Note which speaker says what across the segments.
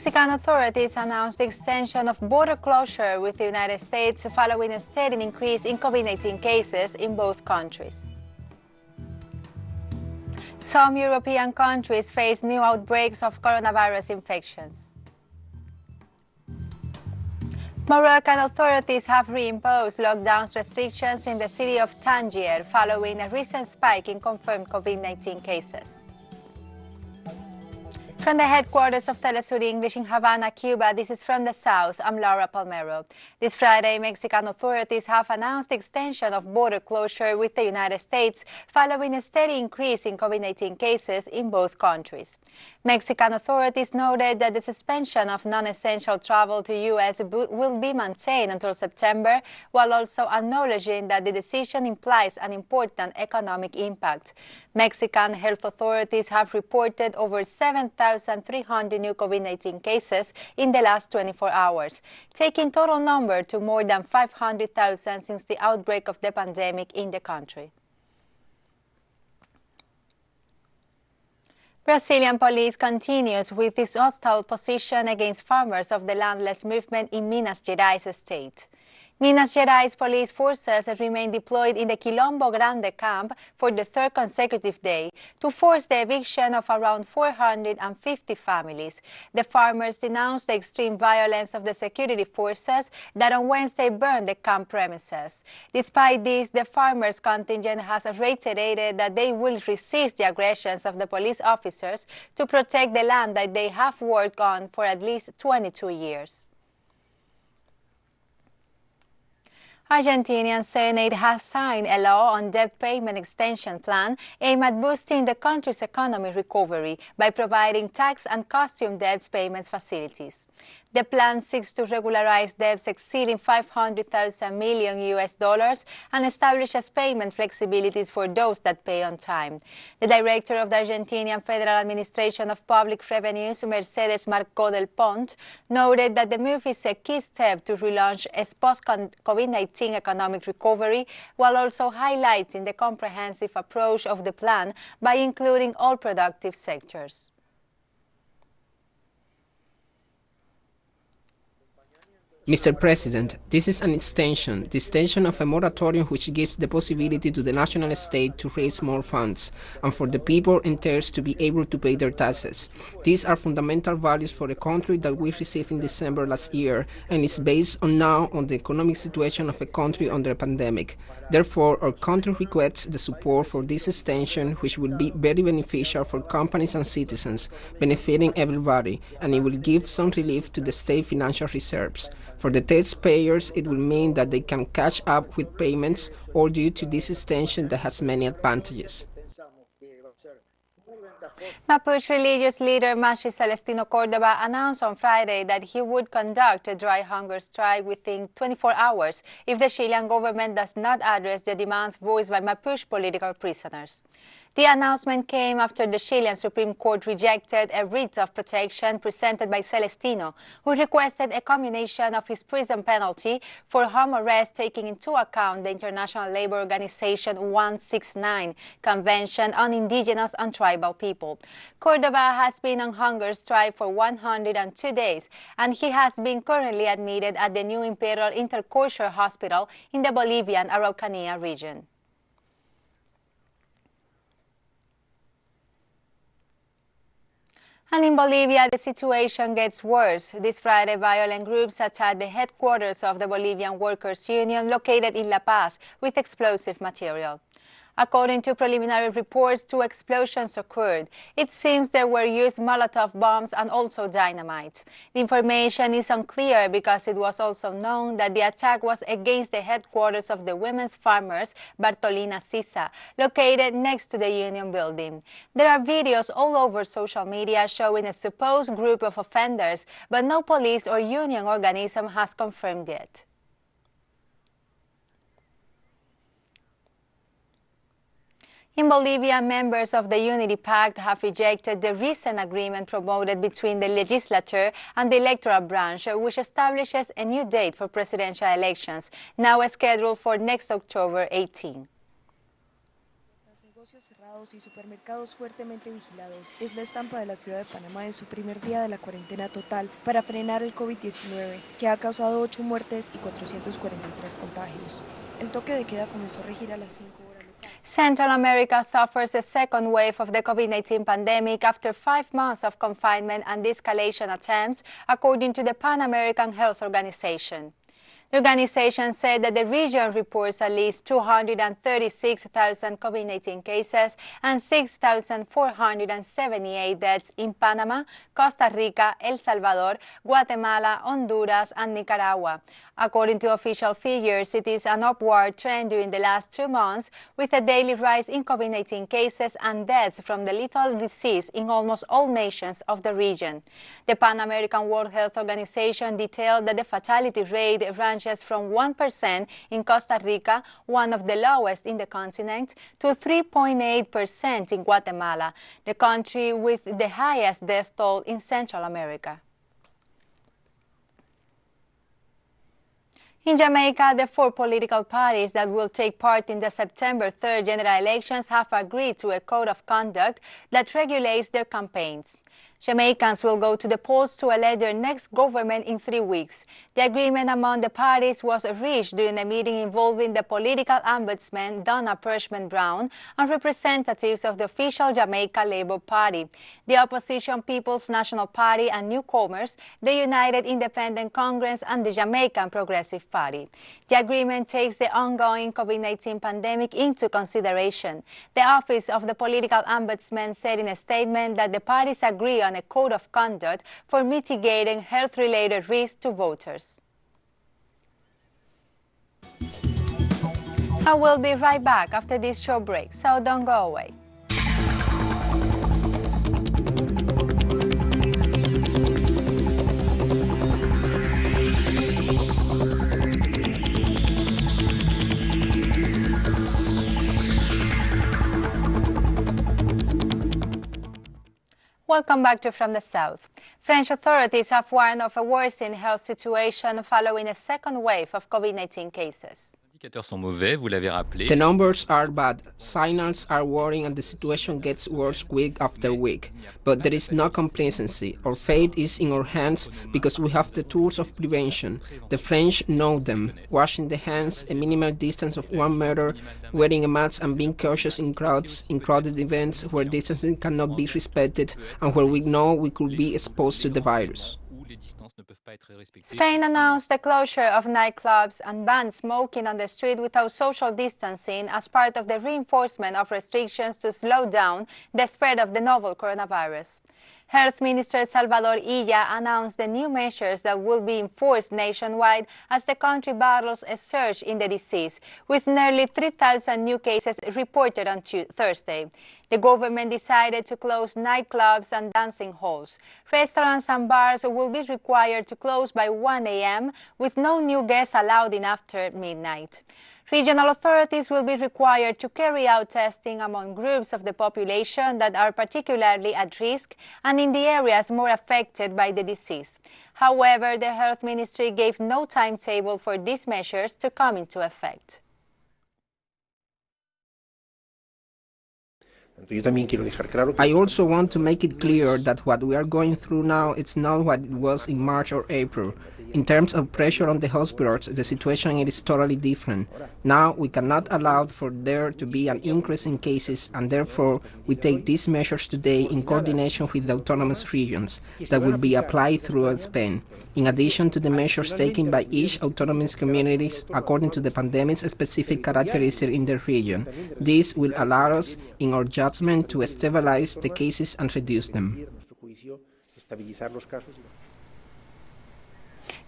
Speaker 1: Mexican authorities announced the extension of border closure with the United States following a steady increase in COVID-19 cases in both countries. Some European countries face new outbreaks of coronavirus infections. Moroccan authorities have reimposed lockdown restrictions in the city of Tangier following a recent spike in confirmed COVID-19 cases. From the headquarters of Telesur English in Havana, Cuba, this is From the South. I'm Laura Palmero. This Friday, Mexican authorities have announced the extension of border closure with the United States following a steady increase in COVID-19 cases in both countries. Mexican authorities noted that the suspension of non-essential travel to U.S. will be maintained until September, while also acknowledging that the decision implies an important economic impact. Mexican health authorities have reported over 7,300 new COVID-19 cases in the last 24 hours, taking total number to more than 500,000 since the outbreak of the pandemic in the country. Brazilian police continues with its hostile position against farmers of the landless movement in Minas Gerais state. Minas Gerais police forces remain deployed in the Quilombo Grande camp for the third consecutive day to force the eviction of around 450 families. The farmers denounced the extreme violence of the security forces that on Wednesday burned the camp premises. Despite this, the farmers' contingent has reiterated that they will resist the aggressions of the police officers to protect the land that they have worked on for at least 22 years. Argentinian Senate has signed a law on debt payment extension plan aimed at boosting the country's economic recovery by providing tax and customs debt payments facilities. The plan seeks to regularize debts exceeding $500,000 million and establishes payment flexibilities for those that pay on time. The director of the Argentinian Federal Administration of Public Revenues, Mercedes Marcó del Pont, noted that the move is a key step to relaunch a post-COVID-19 economic recovery, while also highlighting the comprehensive approach of the plan by including all productive sectors.
Speaker 2: Mr. President, this is the extension of a moratorium which gives the possibility to the national state to raise more funds and for the people and heirs to be able to pay their taxes. These are fundamental values for a country that we received in December last year and is based on the economic situation of a country under a pandemic. Therefore, our country requests the support for this extension, which will be very beneficial for companies and citizens, benefiting everybody, and it will give some relief to the state financial reserves. For the taxpayers, it will mean that they can catch up with payments, all due to this extension that has many advantages.
Speaker 1: Mapuche religious leader Mashi Celestino Córdoba announced on Friday that he would conduct a dry hunger strike within 24 hours if the Chilean government does not address the demands voiced by Mapuche political prisoners. The announcement came after the Chilean Supreme Court rejected a writ of protection presented by Celestino, who requested a commutation of his prison penalty for home arrest, taking into account the International Labour Organization 169 Convention on Indigenous and Tribal People. Córdoba has been on hunger strike for 102 days, and he has been currently admitted at the new Imperial Intercultural Hospital in the Bolivian Araucanía region. And in Bolivia, the situation gets worse. This Friday, violent groups attacked the headquarters of the Bolivian Workers' Union located in La Paz with explosive material. According to preliminary reports, 2 explosions occurred. It seems there were used Molotov bombs and also dynamite. The information is unclear because it was also known that the attack was against the headquarters of the women's farmers, Bartolina Sisa, located next to the Union building. There are videos all over social media showing a supposed group of offenders, but no police or union organism has confirmed it. In Bolivia, members of the Unity Pact have rejected the recent agreement promoted between the legislature and the electoral branch, which establishes a new date for presidential elections, now scheduled for next October 18.
Speaker 3: Negocios cerrados y supermercados fuertemente vigilados es la estampa de la ciudad de Panamá en su primer día de la cuarentena total para frenar el COVID-19, que ha causado 8 muertes y 443 contagios. El toque de queda comenzó a regir a las 5 horas locales.
Speaker 1: Central America suffers a second wave of the COVID-19 pandemic after 5 months of confinement and de-escalation attempts, according to the Pan American Health Organization. The organization said that the region reports at least 236,000 COVID-19 cases and 6,478 deaths in Panama, Costa Rica, El Salvador, Guatemala, Honduras, and Nicaragua. According to official figures, it is an upward trend during the last 2 months, with a daily rise in COVID-19 cases and deaths from the lethal disease in almost all nations of the region. The Pan American World Health Organization detailed that the fatality rate ranges from 1% in Costa Rica, one of the lowest in the continent, to 3.8% in Guatemala, the country with the highest death toll in Central America. In Jamaica, the 4 political parties that will take part in the September 3rd general elections have agreed to a code of conduct that regulates their campaigns. Jamaicans will go to the polls to elect their next government in 3 weeks. The agreement among the parties was reached during a meeting involving the political ombudsman Donna Pershman-Brown and representatives of the official Jamaica Labour Party, the opposition People's National Party and newcomers, the United Independent Congress and the Jamaican Progressive Party. The agreement takes the ongoing COVID-19 pandemic into consideration. The Office of the Political Ombudsman said in a statement that the parties agree on a code of conduct for mitigating health-related risks to voters. I will be right back after this short break, so don't go away. Welcome back to From the South. French authorities have warned of a worsening health situation following a second wave of COVID-19 cases.
Speaker 2: The numbers are bad, signals are worrying, and the situation gets worse week after week. But there is no complacency. Our fate is in our hands because we have the tools of prevention. The French know them: washing the hands, a minimal distance of 1 meter, wearing a mask, and being cautious in crowds, in crowded events where distancing cannot be respected and where we know we could be exposed to the virus.
Speaker 1: Spain announced the closure of nightclubs and banned smoking on the street without social distancing as part of the reinforcement of restrictions to slow down the spread of the novel coronavirus. Health Minister Salvador Illa announced the new measures that will be enforced nationwide as the country battles a surge in the disease, with nearly 3,000 new cases reported on Thursday. The government decided to close nightclubs and dancing halls. Restaurants and bars will be required to close by 1 a.m., with no new guests allowed in after midnight. Regional authorities will be required to carry out testing among groups of the population that are particularly at risk and in the areas more affected by the disease. However, the Health Ministry gave no timetable for these measures to come into effect.
Speaker 2: I also want to make it clear that what we are going through now is not what it was in March or April. In terms of pressure on the hospitals, the situation is totally different. Now we cannot allow for there to be an increase in cases, and therefore we take these measures today in coordination with the autonomous regions that will be applied throughout Spain, in addition to the measures taken by each autonomous community according to the pandemic's specific characteristics in the region. This will allow us, in our judgment, to stabilize the cases and reduce them.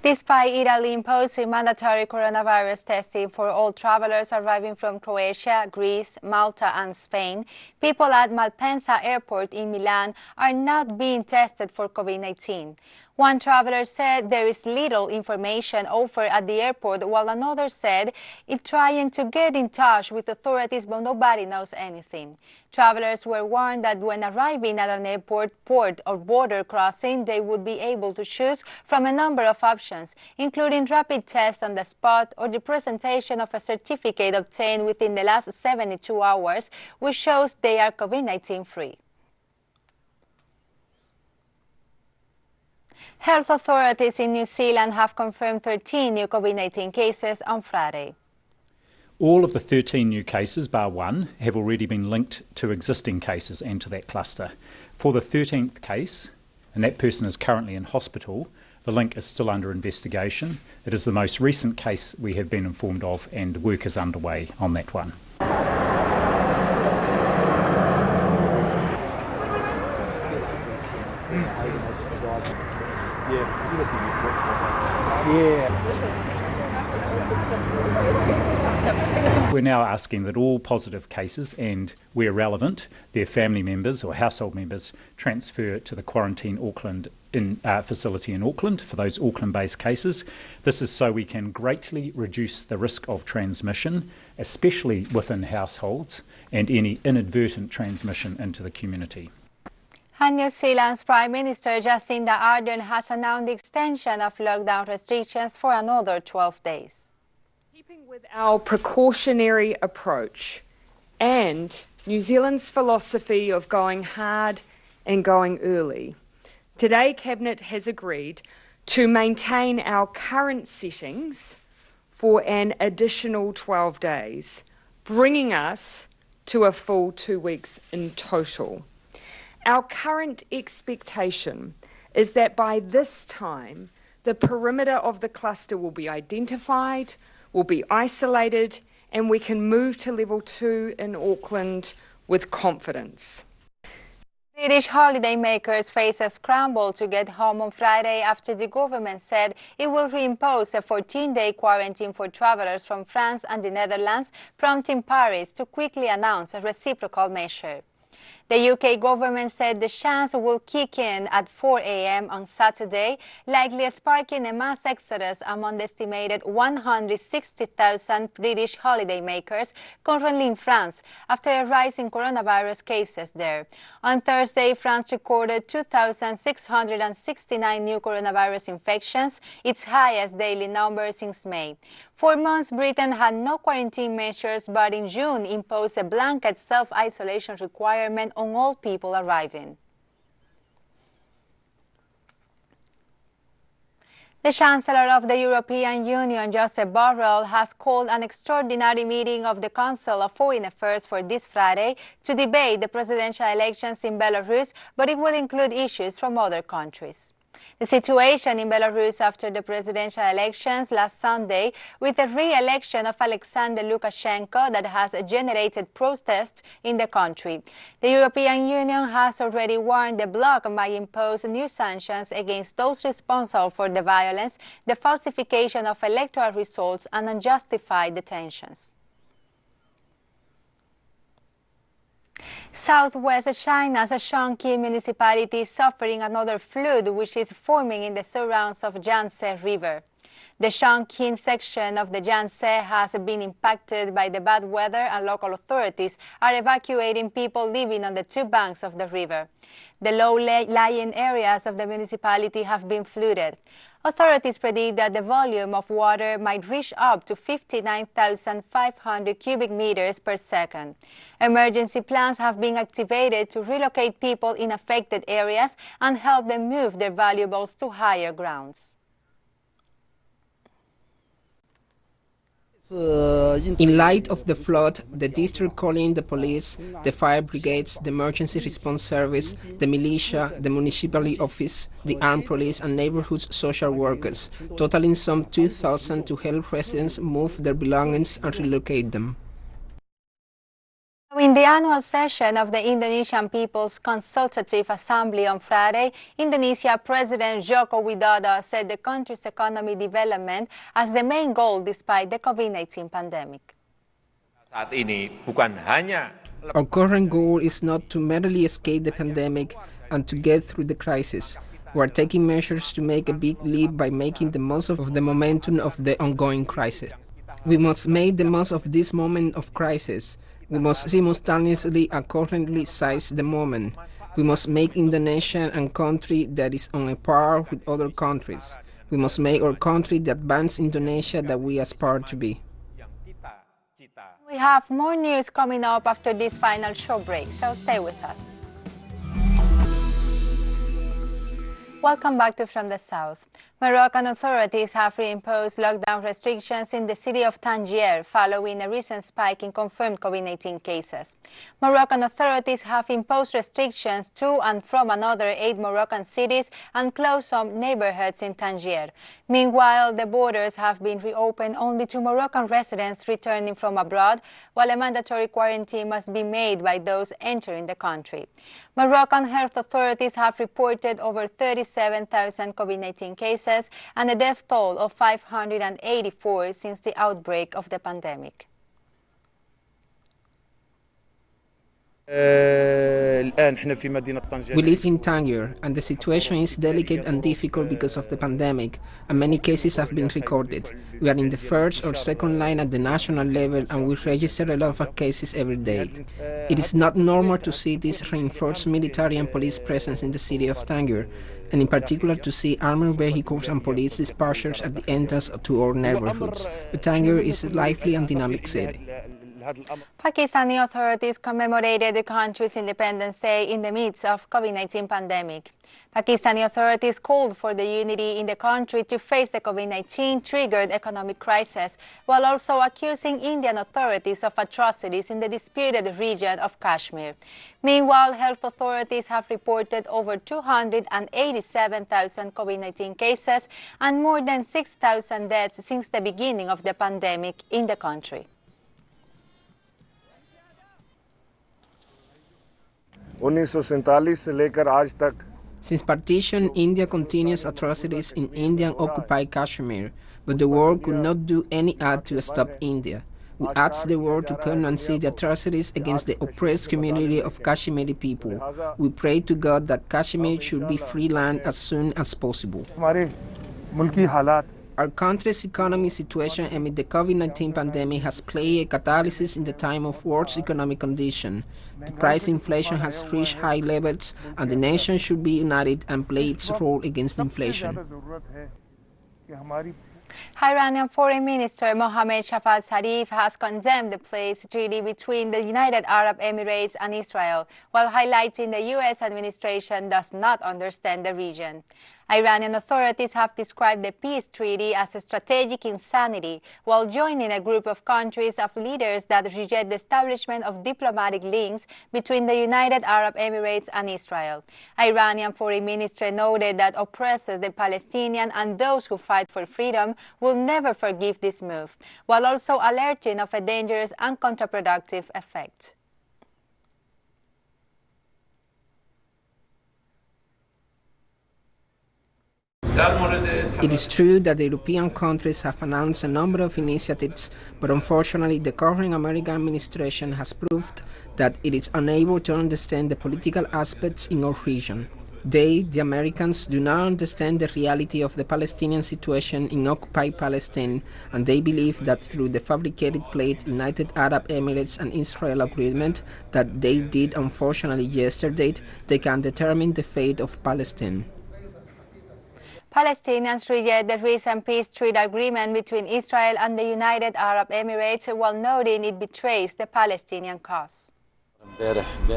Speaker 1: Despite Italy imposing mandatory coronavirus testing for all travelers arriving from Croatia, Greece, Malta and Spain, people at Malpensa Airport in Milan are not being tested for COVID-19. One traveler said there is little information offered at the airport, while another said it's trying to get in touch with authorities, but nobody knows anything. Travelers were warned that when arriving at an airport, port, or border crossing, they would be able to choose from a number of options, including rapid tests on the spot or the presentation of a certificate obtained within the last 72 hours, which shows they are COVID-19 free. Health authorities in New Zealand have confirmed 13 new COVID-19 cases on Friday.
Speaker 4: All of the 13 new cases, bar one, have already been linked to existing cases and to that cluster. For the 13th case, and that person is currently in hospital, the link is still under investigation. It is the most recent case we have been informed of, and work is underway on that one. We're now asking that all positive cases and, where relevant, their family members or household members transfer to the Quarantine Auckland facility in Auckland for those Auckland-based cases. This is so we can greatly reduce the risk of transmission, especially within households, and any inadvertent transmission into the community.
Speaker 1: And New Zealand's Prime Minister Jacinda Ardern has announced the extension of lockdown restrictions for another 12 days.
Speaker 5: Keeping with our precautionary approach and New Zealand's philosophy of going hard and going early, today Cabinet has agreed to maintain our current settings for an additional 12 days, bringing us to a full 2 weeks in total. Our current expectation is that by this time, the perimeter of the cluster will be identified, will be isolated, and we can move to level 2 in Auckland with confidence.
Speaker 1: British holidaymakers face a scramble to get home on Friday after the government said it will reimpose a 14-day quarantine for travelers from France and the Netherlands, prompting Paris to quickly announce a reciprocal measure. The UK government said the chance will kick in at 4 a.m. on Saturday, likely sparking a mass exodus among the estimated 160,000 British holidaymakers currently in France after a rise in coronavirus cases there. On Thursday, France recorded 2,669 new coronavirus infections, its highest daily number since May. For months, Britain had no quarantine measures, but in June imposed a blanket self-isolation requirement on all people arriving. The Chancellor of the European Union, Josep Borrell, has called an extraordinary meeting of the Council of Foreign Affairs for this Friday to debate the presidential elections in Belarus, but it will include issues from other countries. The situation in Belarus after the presidential elections last Sunday, with the re-election of Alexander Lukashenko that has generated protests in the country. The European Union has already warned the bloc might impose new sanctions against those responsible for the violence, the falsification of electoral results, and unjustified detentions. Southwest China's Shanxi municipality is suffering another flood which is forming in the surrounds of Yangtze River. The Shanxi section of the Yangtze has been impacted by the bad weather, and local authorities are evacuating people living on the two banks of the river. The low-lying areas of the municipality have been flooded. Authorities predict that the volume of water might reach up to 59,500 cubic meters per second. Emergency plans have been activated to relocate people in affected areas and help them move their valuables to higher grounds.
Speaker 2: In light of the flood, the district calling the police, the fire brigades, the emergency response service, the militia, the municipality office, the armed police and neighborhood social workers, totaling some 2,000 to help residents move their belongings and relocate them.
Speaker 1: In the annual session of the Indonesian People's Consultative Assembly on Friday, Indonesia President Joko Widodo said the country's economic development as the main goal despite the COVID-19 pandemic.
Speaker 2: Our current goal is not to merely escape the pandemic and to get through the crisis. We are taking measures to make a big leap by making the most of the momentum of the ongoing crisis. We must make the most of this moment of crisis. We must simultaneously and currently seize the moment. We must make Indonesia a country that is on a par with other countries. We must make our country the advanced Indonesia that we aspire to be.
Speaker 1: We have more news coming up after this final short break, so stay with us. Welcome back to From the South. Moroccan authorities have reimposed lockdown restrictions in the city of Tangier following a recent spike in confirmed COVID-19 cases. Moroccan authorities have imposed restrictions to and from another 8 Moroccan cities and closed some neighborhoods in Tangier. Meanwhile, the borders have been reopened only to Moroccan residents returning from abroad, while a mandatory quarantine must be made by those entering the country. Moroccan health authorities have reported over 37,000 COVID-19 cases and a death toll of 584 since the outbreak of the pandemic.
Speaker 2: We live in Tangier, and the situation is delicate and difficult because of the pandemic, and many cases have been recorded. We are in the first or second line at the national level, and we register a lot of cases every day. It is not normal to see this reinforced military and police presence in the city of Tangier, and in particular to see armored vehicles and police dispatchers at the entrance to our neighborhoods. But Tangier is a lively and dynamic city.
Speaker 1: Pakistani authorities commemorated the country's Independence Day in the midst of COVID-19 pandemic. Pakistani authorities called for the unity in the country to face the COVID-19 triggered economic crisis, while also accusing Indian authorities of atrocities in the disputed region of Kashmir. Meanwhile, health authorities have reported over 287,000 COVID-19 cases and more than 6,000 deaths since the beginning of the pandemic in the country.
Speaker 2: Since partition, India continues atrocities in Indian-occupied Kashmir, but the world could not do any act to stop India. We ask the world to come and see the atrocities against the oppressed community of Kashmiri people. We pray to God that Kashmir should be free land as soon as possible. Our country's economic situation amid the COVID-19 pandemic has played a catalyst in the time of worse economic condition. The price inflation has reached high levels, and the nation should be united and play its role against inflation.
Speaker 1: Iranian Foreign Minister Mohammad Javad Zarif has condemned the peace treaty between the United Arab Emirates and Israel, while highlighting the U.S. administration does not understand the region. Iranian authorities have described the peace treaty as a strategic insanity, while joining a group of countries of leaders that reject the establishment of diplomatic links between the United Arab Emirates and Israel. Iranian Foreign Minister noted that oppressors, the Palestinians, and those who fight for freedom will never forgive this move, while also alerting of a dangerous and counterproductive effect.
Speaker 2: It is true that the European countries have announced a number of initiatives, but unfortunately the current American administration has proved that it is unable to understand the political aspects in our region. They, the Americans, do not understand the reality of the Palestinian situation in occupied Palestine, and they believe that through the fabricated pledged United Arab Emirates and Israel agreement that they did unfortunately yesterday, they can determine the fate of Palestine.
Speaker 1: Palestinians reject the recent peace treaty agreement between Israel and the United Arab Emirates, while noting it betrays the Palestinian cause.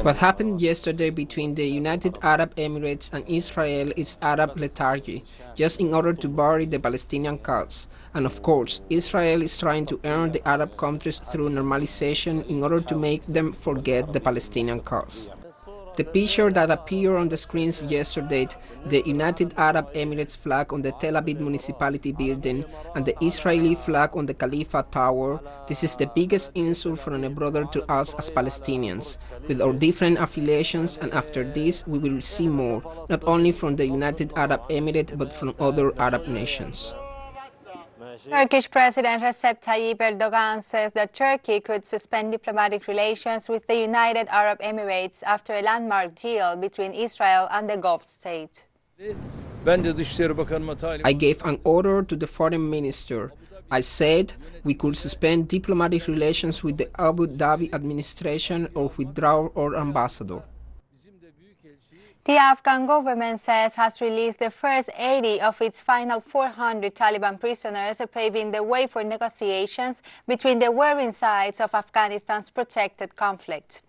Speaker 2: What happened yesterday between the United Arab Emirates and Israel is Arab lethargy, just in order to bury the Palestinian cause. And of course, Israel is trying to earn the Arab countries through normalization in order to make them forget the Palestinian cause. The picture that appeared on the screens yesterday, the United Arab Emirates flag on the Tel Aviv municipality building and the Israeli flag on the Khalifa Tower, this is the biggest insult from a brother to us as Palestinians. With our different affiliations, and after this we will see more, not only from the United Arab Emirates but from other Arab nations.
Speaker 1: Turkish President Recep Tayyip Erdogan says that Turkey could suspend diplomatic relations with the United Arab Emirates after a landmark deal between Israel and the Gulf state.
Speaker 2: I gave an order to the foreign minister. I said we could suspend diplomatic relations with the Abu Dhabi administration or withdraw our ambassador.
Speaker 1: The Afghan government says has released the first 80 of its final 400 Taliban prisoners, paving the way for negotiations between the warring sides of Afghanistan's protected conflict.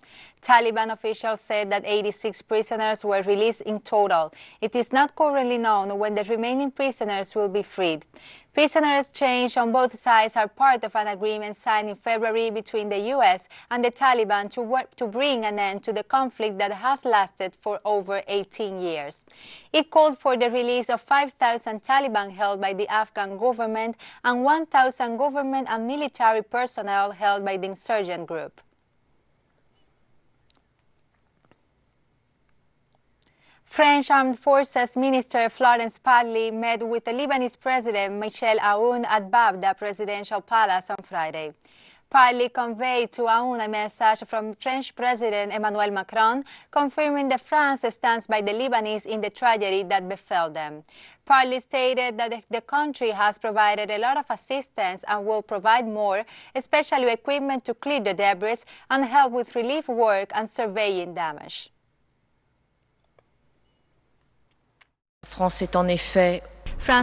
Speaker 1: Taliban officials said that 86 prisoners were released in total. It is not currently known when the remaining prisoners will be freed. Prisoner exchange on both sides are part of an agreement signed in February between the U.S. and the Taliban to bring an end to the conflict that has lasted for over 18 years. It called for the release of 5,000 Taliban held by the Afghan government and 1,000 government and military personnel held by the insurgent group. French Armed Forces Minister Florence Parly met with the Lebanese President Michel Aoun at Babda Presidential Palace on Friday. Parly conveyed to Aoun a message from French President Emmanuel Macron, confirming that France stands by the Lebanese in the tragedy that befell them. Parly stated that the country has provided a lot of assistance and will provide more, especially equipment to clear the debris and help with relief work and surveying damage.
Speaker 6: France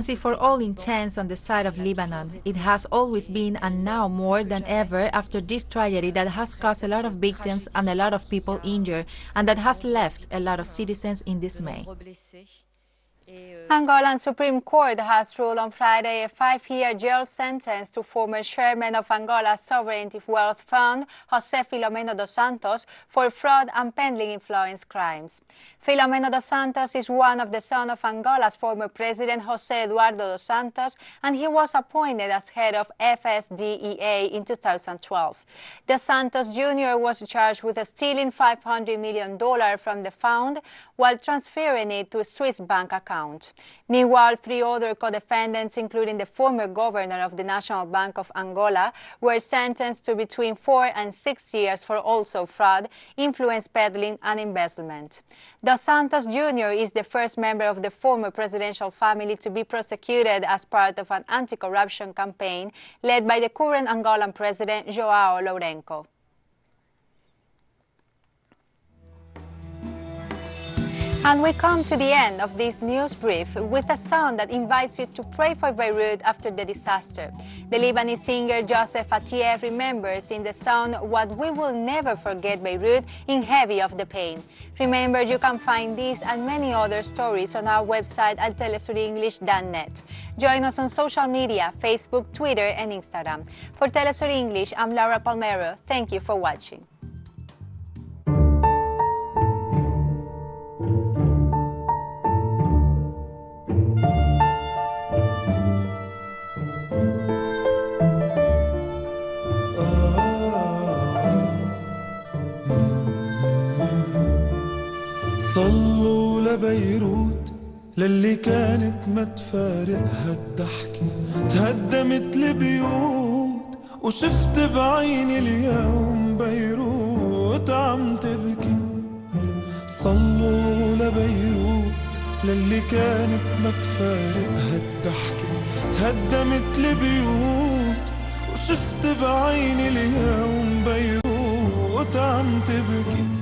Speaker 6: is
Speaker 7: for all intents on the side of Lebanon. It has always been, and now more than ever after this tragedy that has caused a lot of victims and a lot of people injured, and that has left a lot of citizens in dismay.
Speaker 1: Angolan Supreme Court has ruled on Friday a 5-year jail sentence to former chairman of Angola's Sovereign Wealth Fund, José Filomeno dos Santos, for fraud and pending influence crimes. Filomeno dos Santos is one of the sons of Angola's former president, José Eduardo dos Santos, and he was appointed as head of FSDEA in 2012. Dos Santos Jr. was charged with stealing $500 million from the fund while transferring it to a Swiss bank account. Meanwhile, 3 other co-defendants, including the former governor of the National Bank of Angola, were sentenced to between 4 and 6 years for also fraud, influence peddling, and embezzlement. Dos Santos Jr. is the first member of the former presidential family to be prosecuted as part of an anti-corruption campaign led by the current Angolan president, João Lourenço. And we come to the end of this news brief with a song that invites you to pray for Beirut after the disaster. The Lebanese singer Joseph FtS remembers in the song what we will never forget Beirut in Heavy of the Pain. Remember, you can find these and many other stories on our website at telesurenglish.net. Join us on social media, Facebook, Twitter, and Instagram. For Telesur English, I'm Laura Palmero. Thank you for watching.
Speaker 8: صلوا لبيروت للي كانت ما تفارقها الضحكة تهدمت البيوت وشفت بعيني اليوم بيروت عم تبكي صلوا لبيروت للي كانت ما تفارقها الضحكة تهدمت البيوت وشفت بعيني اليوم بيروت عم تبكي